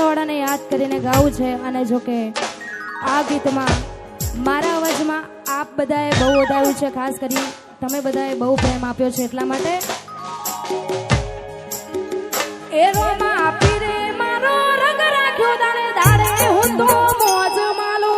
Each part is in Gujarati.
વાળાને યાદ કરીને ગાવું છે। અને જો કે આ ગીતમાં મારા અવાજમાં આપ બધાએ બહુ વધાવ્યું છે, ખાસ કરી તમે બધાએ બહુ પ્રેમ આપ્યો છે, એટલા માટે એ રોમા આપી રે મારો રંગ રાખ્યો દાડે દાડે હું તો મોજ માલો।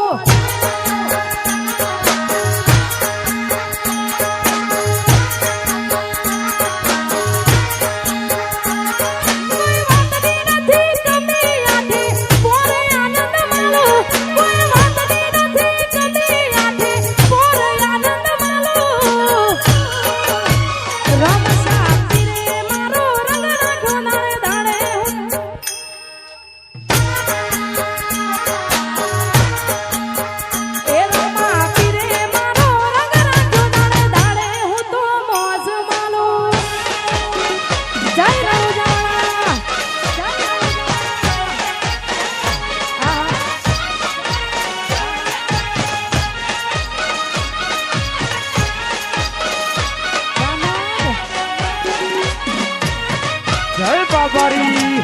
જય બાબારી,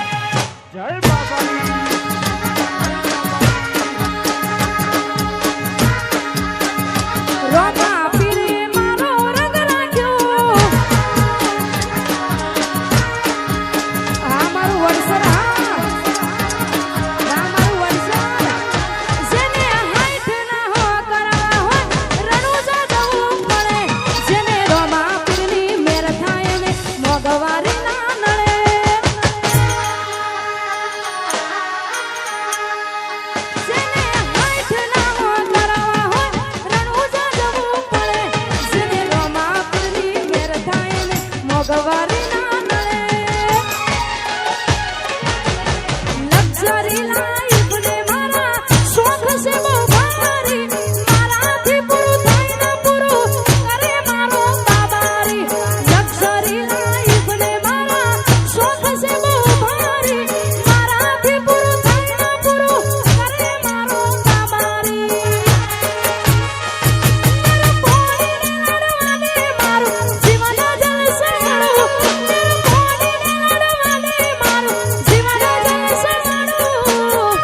જય બાબારી। રોમા આપી રે મારો રંગ રાખ્યો, આ મારું વરસર, આ મારું વરસર, જેને હાથ ના હો કરાવા હોય રણુજા જવું પડે, જેને રોમા પીરની મેર થાય ને મોગવારી ના નડે, જેને હાથ ના હો કરાવા હોય રણુજા જવું પડે, જેને રોમા પીરની મેર થાય ને મોગવારી ના નડે। લક્ઝરી લાઈફ ને મારા શોખ છે બહુ ભારી, મારાથી પૂરું થાય ને પૂરું કરે મારો બાબારી। લક્ઝરી લાઈફ ને મારા શોખ છે બહુ ભારી, મારાથી પૂરું થાય ને પૂરું કરે મારો બાબારી। મારું જીવન જલસે મારું, મારું જીવન જલસે મારું,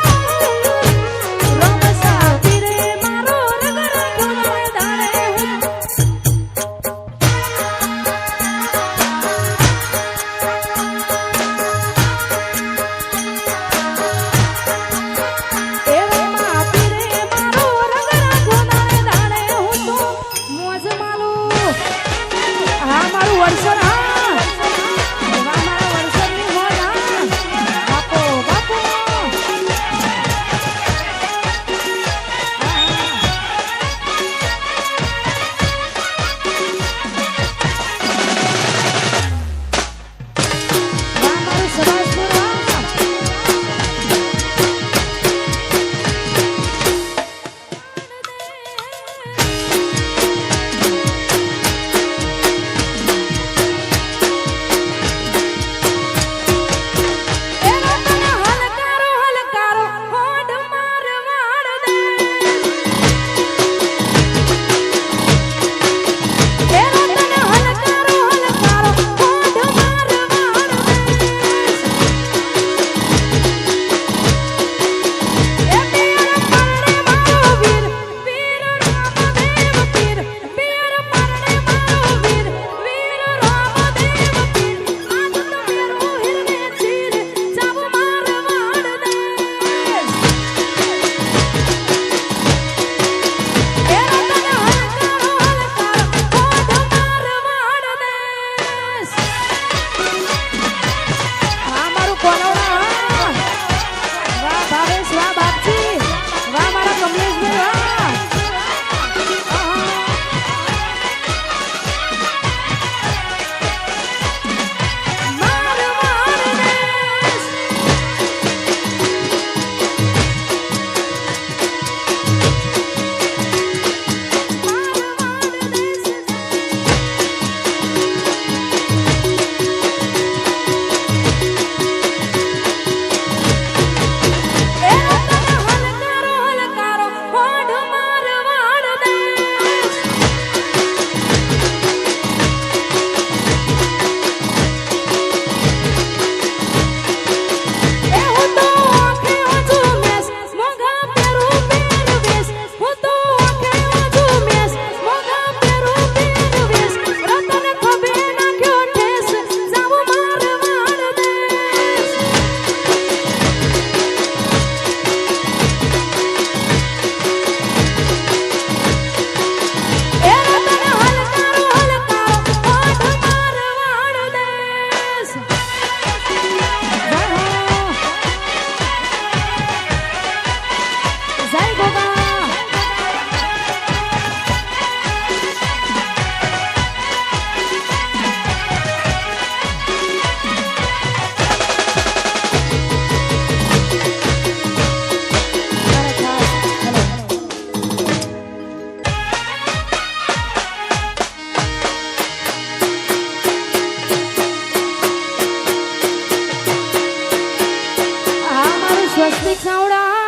સ્વસ્તિક સાવડા